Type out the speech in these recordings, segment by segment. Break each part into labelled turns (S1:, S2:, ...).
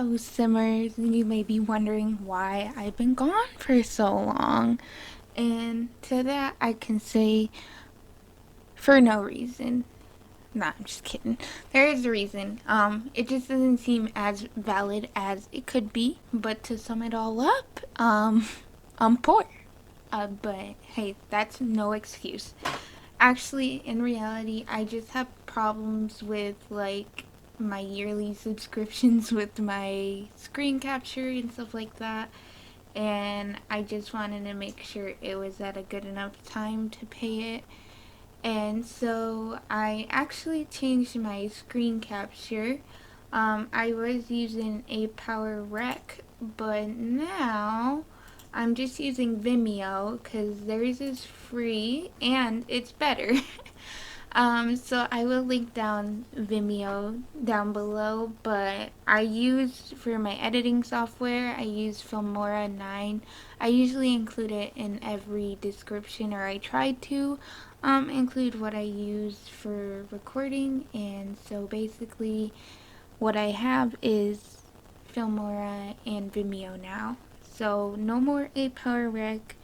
S1: Oh, Simmers, you may be wondering why I've been gone for so long. And to that, I can say for no reason. Nah, I'm just kidding. There is a reason. It just doesn't seem as valid as it could be. But to sum it all up, I'm poor. But hey, that's no excuse. Actually, in reality, I just have problems with like my yearly subscriptions with my screen capture and stuff like that. And I just wanted to make sure it was at a good enough time to pay it. And so I actually changed my screen capture. I was using a Power Rec, but now I'm just using Vimeo because theirs is free and it's better. So I will link down Vimeo down below, but I use for my editing software, I use Filmora 9. I usually include it in every description, or I try to include what I use for recording, and so basically what I have is Filmora and Vimeo now. So no more 8-Power Rec.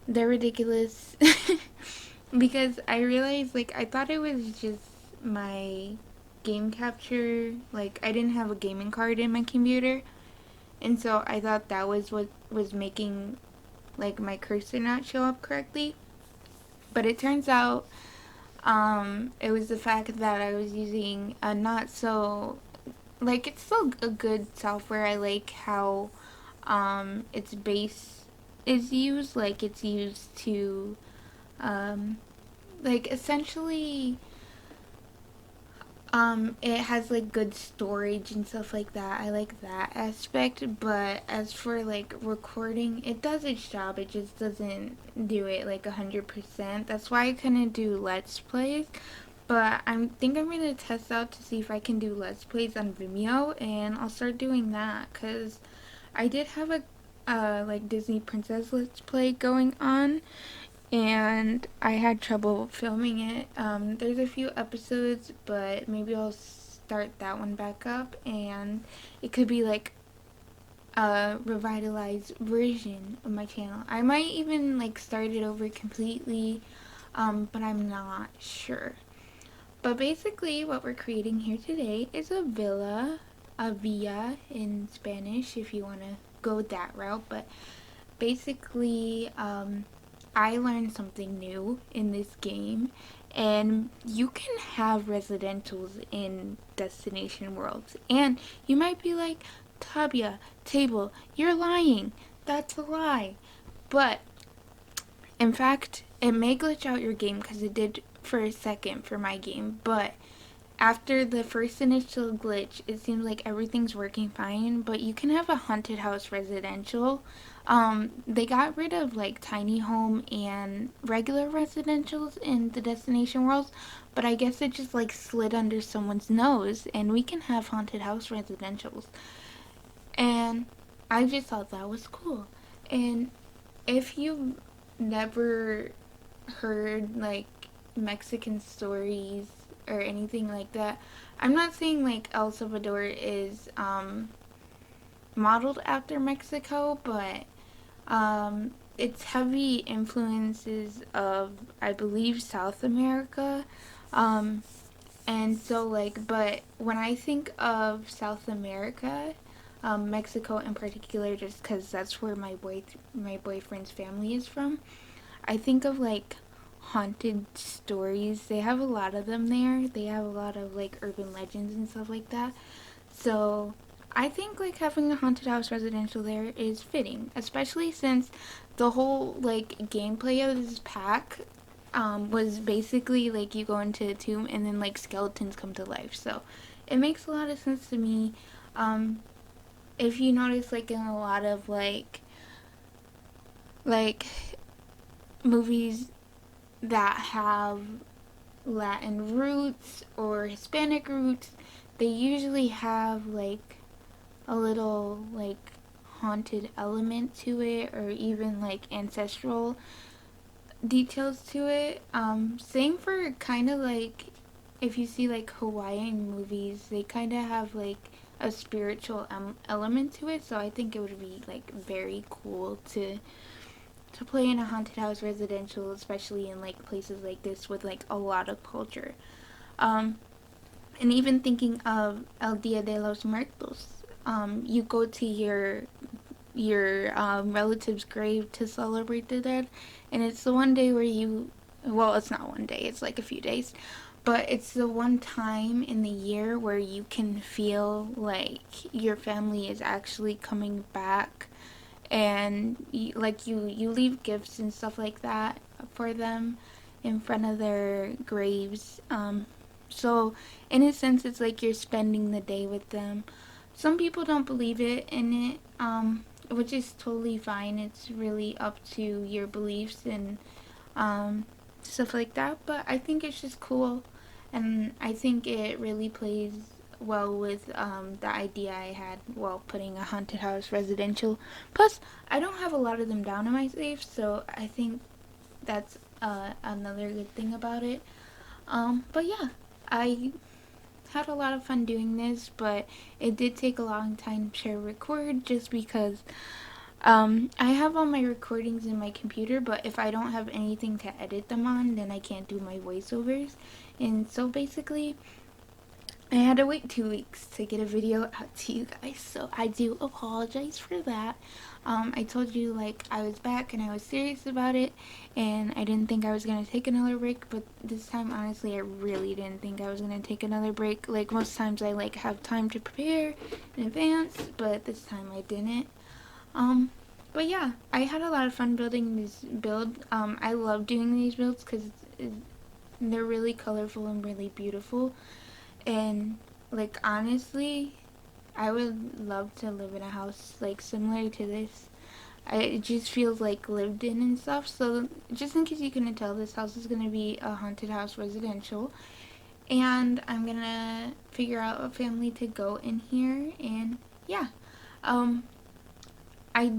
S1: They're ridiculous. Because I realized, like, I thought it was just my game capture. Like, I didn't have a gaming card in my computer. And so I thought that was what was making, like, my cursor not show up correctly. But it turns out it was the fact that I was using a not so, like, it's still a good software. I like how its base is used. Like, it's used to, um, like, essentially it has like good storage and stuff like that. I like that aspect, but as for like recording, it does its job. It just doesn't do it like 100%. That's why I couldn't do Let's Plays. But I think I'm gonna test out to see if I can do Let's Plays on Vimeo, and I'll start doing that because I did have a like Disney Princess Let's Play going on, and I had trouble filming it. There's a few episodes, but maybe I'll start that one back up, and it could be like a revitalized version of my channel. I might even like start it over completely, but I'm not sure. But basically, what we're creating here today is a villa, a villa in Spanish, if you want to go that route. But basically, I learned something new in this game, and you can have residentials in destination worlds. And you might be like, Tabia, Table, you're lying. That's a lie. But in fact, it may glitch out your game because it did for a second for my game, but after the first initial glitch, it seems like everything's working fine, but you can have a haunted house residential. They got rid of like tiny home and regular residentials in the destination worlds, but I guess it just like slid under someone's nose, and we can have haunted house residentials. And I just thought that was cool. And if you've never heard like Mexican stories or anything like that, I'm not saying like El Salvador is modeled after Mexico, but it's heavy influences of, I believe, South America. Um, and so like, but when I think of South America, Mexico in particular, just because that's where my boyfriend's family is from, I think of like haunted stories. They have a lot of them there. They have a lot of like urban legends and stuff like that. So I think like having a haunted house residential there is fitting, especially since the whole like gameplay of this pack was basically like you go into a tomb and then like skeletons come to life. So it makes a lot of sense to me. Um, if you notice, like in a lot of like movies that have Latin roots or Hispanic roots, they usually have like a little like haunted element to it, or even like ancestral details to it. Same for kind of like if you see like Hawaiian movies, they kind of have like a spiritual element to it, so I think it would be like very cool to play in a haunted house residential, especially in like places like this with like a lot of culture. Um, and even thinking of El Dia de los Muertos, you go to your relative's grave to celebrate the dead, and it's the one day where you, well, it's not one day, it's like a few days, but it's the one time in the year where you can feel like your family is actually coming back, and you leave gifts and stuff like that for them in front of their graves. So in a sense, it's like you're spending the day with them. Some people don't believe it in it, which is totally fine. It's really up to your beliefs and stuff like that. But I think it's just cool, and I think it really plays well with the idea I had while putting a haunted house residential. Plus, I don't have a lot of them down in my safe, so I think that's another good thing about it. But yeah, I had a lot of fun doing this, but it did take a long time to record just because I have all my recordings in my computer, but if I don't have anything to edit them on, then I can't do my voiceovers. And so basically, I had to wait 2 weeks to get a video out to you guys, so I do apologize for that. I told you like I was back and I was serious about it, and I didn't think I was gonna take another break, but this time honestly I really didn't think I was gonna take another break. Like most times I like have time to prepare in advance, but this time I didn't. Um, but yeah, I had a lot of fun building this build. I love doing these builds because they're really colorful and really beautiful. And like honestly, I would love to live in a house like similar to this. It just feels like lived in and stuff. So just in case you couldn't tell, this house is gonna be a haunted house residential, and I'm gonna figure out a family to go in here. And yeah, um, I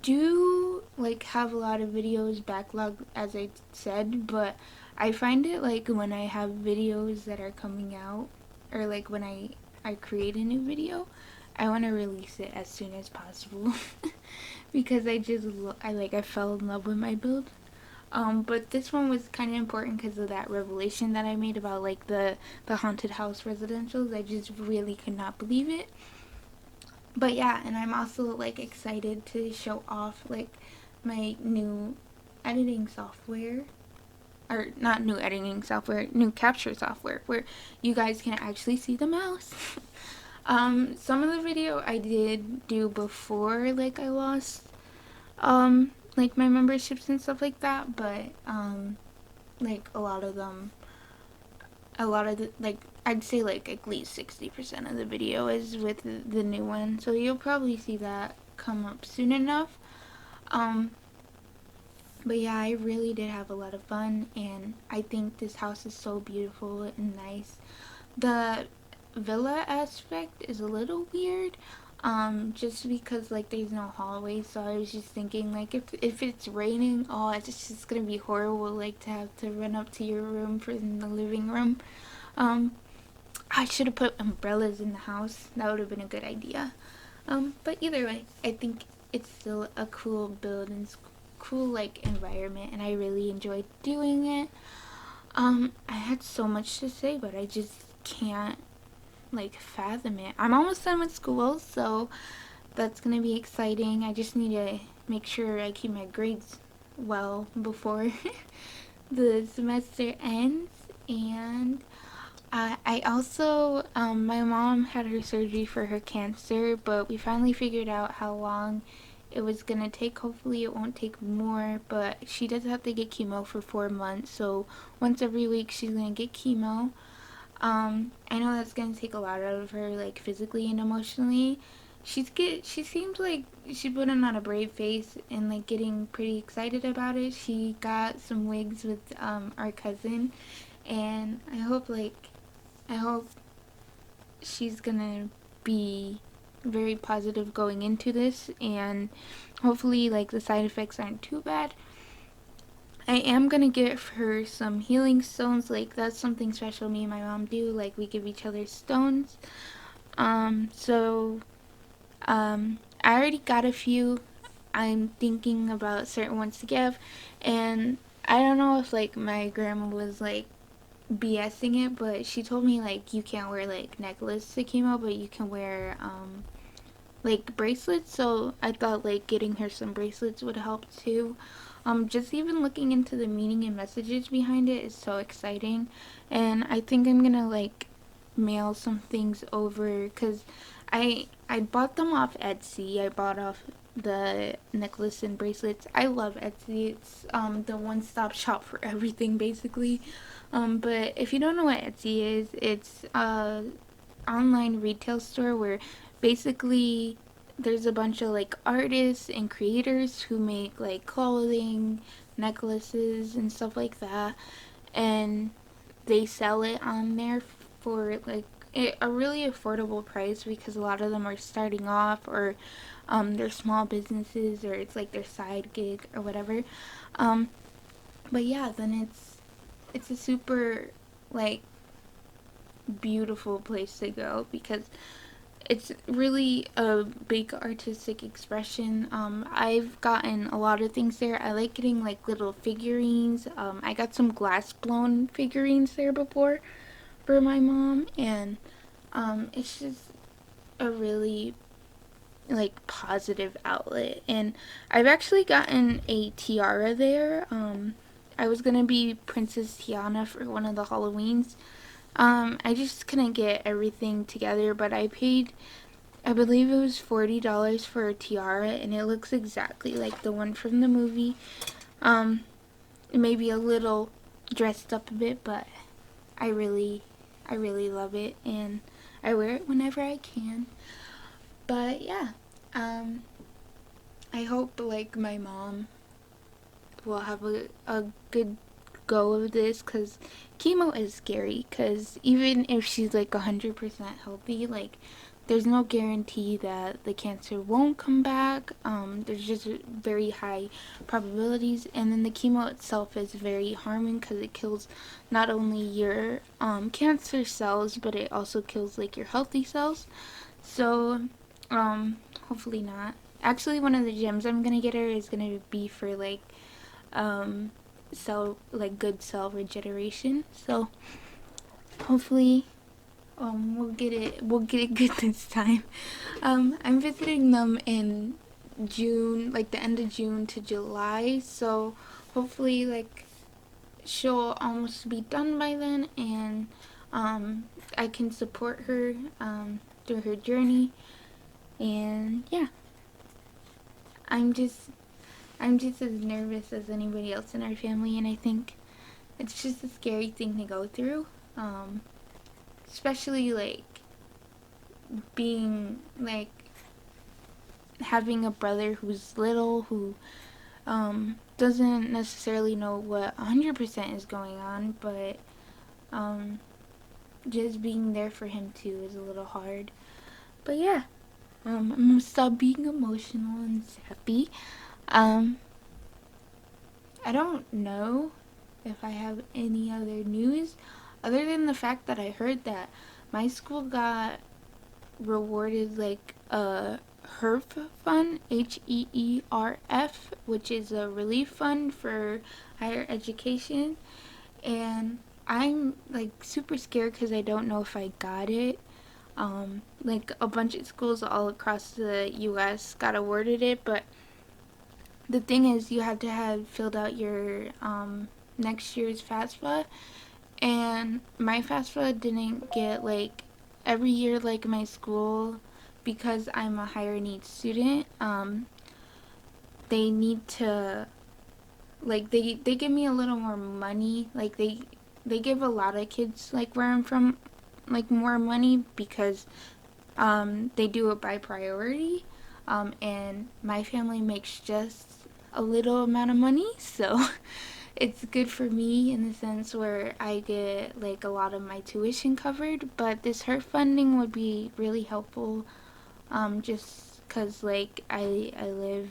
S1: do like have a lot of videos backlog as I said, but I find it like when I have videos that are coming out, or like when I create a new video, I want to release it as soon as possible because I fell in love with my build. But this one was kind of important because of that revelation that I made about like the haunted house residentials. I just really could not believe it. But yeah, and I'm also like excited to show off like my new editing software, or not new editing software, new capture software, where you guys can actually see the mouse. Some of the video I did do before like I lost like my memberships and stuff like that, but like a lot of the, like I'd say like at least 60% of the video is with the new one, so you'll probably see that come up soon enough. um but yeah, I really did have a lot of fun, and I think this house is so beautiful and nice. The villa aspect is a little weird, just because like there's no hallway, so I was just thinking like if it's raining, oh, it's just gonna be horrible like to have to run up to your room from the living room. um I should have put umbrellas in the house. That would have been a good idea. But either way, I think it's still a cool build and cool like environment, and I really enjoyed doing it. I had so much to say, but I just can't like fathom it. I'm almost done with school, so that's gonna be exciting. I just need to make sure I keep my grades well before the semester ends. And I also, my mom had her surgery for her cancer, but we finally figured out how long it was gonna take. Hopefully it won't take more, but she does have to get chemo for 4 months, so once every week she's gonna get chemo. I know that's gonna take a lot out of her, like physically and emotionally. She seems like she's putting on a brave face and like getting pretty excited about it. She got some wigs with our cousin, and I hope she's gonna be very positive going into this, and hopefully like the side effects aren't too bad. I am gonna give her some healing stones. Like that's something special me and my mom do. Like we give each other stones. I already got a few. I'm thinking about certain ones to give, and I don't know if like my grandma was like BSing it, but she told me like you can't wear like necklace to chemo, but you can wear like bracelets. So I thought like getting her some bracelets would help too. Just even looking into the meaning and messages behind it is so exciting, and I think I'm gonna like mail some things over because I bought them off Etsy. I bought off the necklace and bracelets. I love Etsy. It's the one-stop shop for everything basically. But if you don't know what Etsy is, it's online retail store where basically there's a bunch of like artists and creators who make like clothing, necklaces, and stuff like that, and they sell it on there for like a really affordable price because a lot of them are starting off or they're small businesses or it's like their side gig or whatever. Um, but yeah, then it's a super like beautiful place to go because it's really a big artistic expression. I've gotten a lot of things there. I like getting like little figurines. I got some glass blown figurines there before for my mom, and it's just a really like positive outlet. And I've actually gotten a tiara there. I was gonna be Princess Tiana for one of the Halloweens. I just couldn't get everything together, but I paid, I believe it was $40 for a tiara, and it looks exactly like the one from the movie. Um, Maybe a little dressed up a bit, but I really, I really love it, and I wear it whenever I can. But yeah, um, I hope like my mom will have a good go of this because chemo is scary because even if she's like 100% healthy, like there's no guarantee that the cancer won't come back. There's just very high probabilities, and then the chemo itself is very harming because it kills not only your cancer cells, but it also kills like your healthy cells. So, hopefully not. Actually, one of the gems I'm gonna get her is gonna be for like um, cell like good cell regeneration. So hopefully we'll get it good this time. I'm visiting them in June, like the end of June to July. So hopefully like she'll almost be done by then, and I can support her through her journey. And yeah, I'm just I'm just as nervous as anybody else in our family, and I think it's just a scary thing to go through. Especially like being like having a brother who's little who doesn't necessarily know what 100% is going on, but um, just being there for him too is a little hard. But yeah, I'm gonna stop being emotional and sappy. Um, I don't know if I have any other news other than the fact that I heard that my school got rewarded like a HERF fund, HEERF, which is a relief fund for higher education. And I'm like super scared because I don't know if I got it. Like a bunch of schools all across the US got awarded it, but the thing is, you had to have filled out your next year's FAFSA, and my FAFSA didn't get like every year like my school because I'm a higher needs student. They need to like they give me a little more money. Like they give a lot of kids like where I'm from like more money because they do it by priority. And my family makes just a little amount of money, so it's good for me in the sense where I get like a lot of my tuition covered. But this HERF funding would be really helpful, just cause like I live.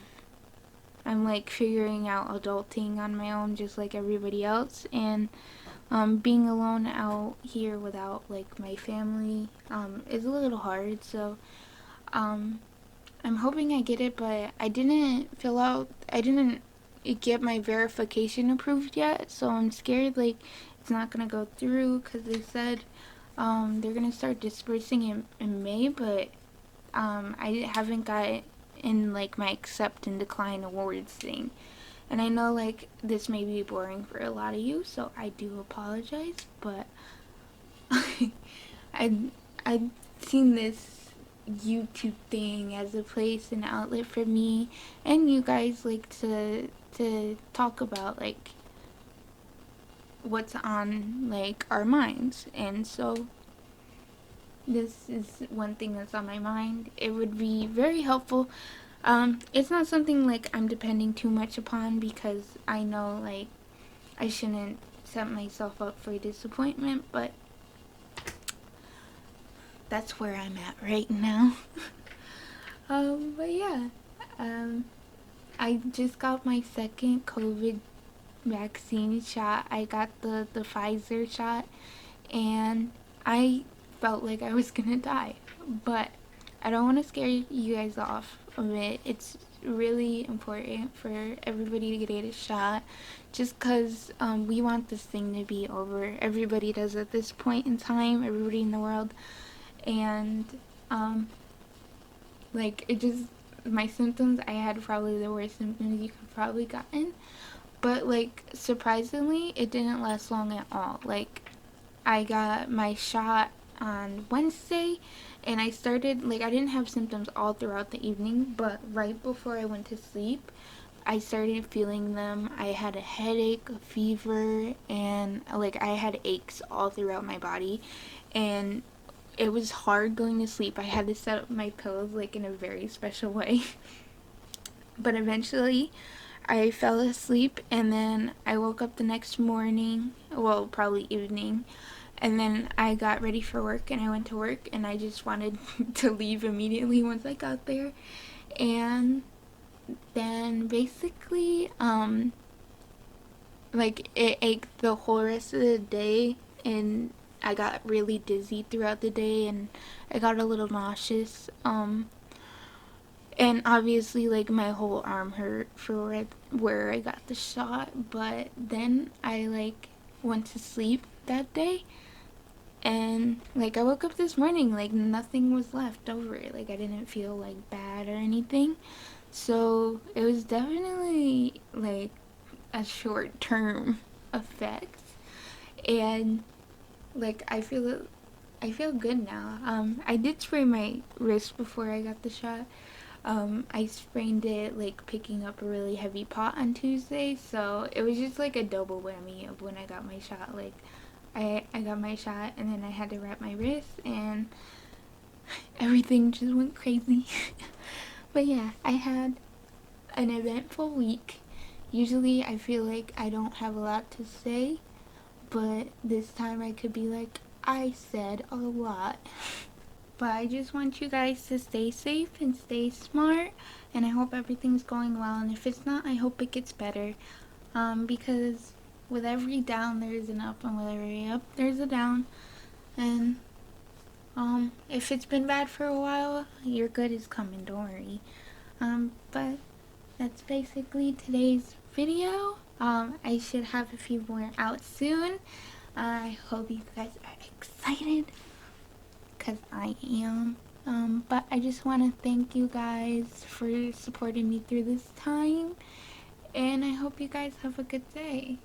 S1: I'm like figuring out adulting on my own just like everybody else, and Being alone out here without like my family is a little hard. So um, I'm hoping I get it, but I didn't get my verification approved yet, so I'm scared like it's not gonna go through because they said they're gonna start dispersing in May, but I haven't got in like my accept and decline awards thing. And I know like this may be boring for a lot of you, so I do apologize, but I I've seen this YouTube thing as a place and outlet for me and you guys like to talk about like what's on like our minds. And so this is one thing that's on my mind. It would be very helpful. It's not something like I'm depending too much upon because I know like I shouldn't set myself up for disappointment, but that's where I'm at right now. But yeah, um, I just got my second COVID vaccine shot. I got the Pfizer shot, and I felt like I was gonna die. But I don't want to scare you guys off of it. It's really important for everybody to get a shot just because we want this thing to be over. Everybody does at this point in time, everybody in the world. And um, like it just my symptoms, I had probably the worst symptoms you could probably gotten, but like surprisingly it didn't last long at all. Like I got my shot on Wednesday and I started like I didn't have symptoms all throughout the evening, but right before I went to sleep I started feeling them. I had a headache, a fever, and like I had aches all throughout my body, and it was hard going to sleep. I had to set up my pillows like in a very special way. But eventually I fell asleep and then I woke up the next morning, well, probably evening, and then I got ready for work and I went to work and I just wanted to leave immediately once I got there. And then basically like it ached the whole rest of the day and I got really dizzy throughout the day and I got a little nauseous. And obviously like my whole arm hurt for where I got the shot, but then I like went to sleep that day and like I woke up this morning like nothing was left over. Like I didn't feel like bad or anything. So it was definitely like a short term effect. And like I feel good now. I did sprain my wrist before I got the shot. I sprained it like picking up a really heavy pot on Tuesday, so it was just like a double whammy of when I got my shot. Like I got my shot and then I had to wrap my wrist and everything just went crazy. But yeah, I had an eventful week. Usually I feel like I don't have a lot to say, but this time I could be like, I said a lot. But I just want you guys to stay safe and stay smart, and I hope everything's going well. And if it's not, I hope it gets better. Because with every down, there's an up, and with every up, there's a down. And if it's been bad for a while, your good is coming. Don't worry. But that's basically today's video. I should have a few more out soon. I hope you guys are excited because I am. But I just want to thank you guys for supporting me through this time, and I hope you guys have a good day.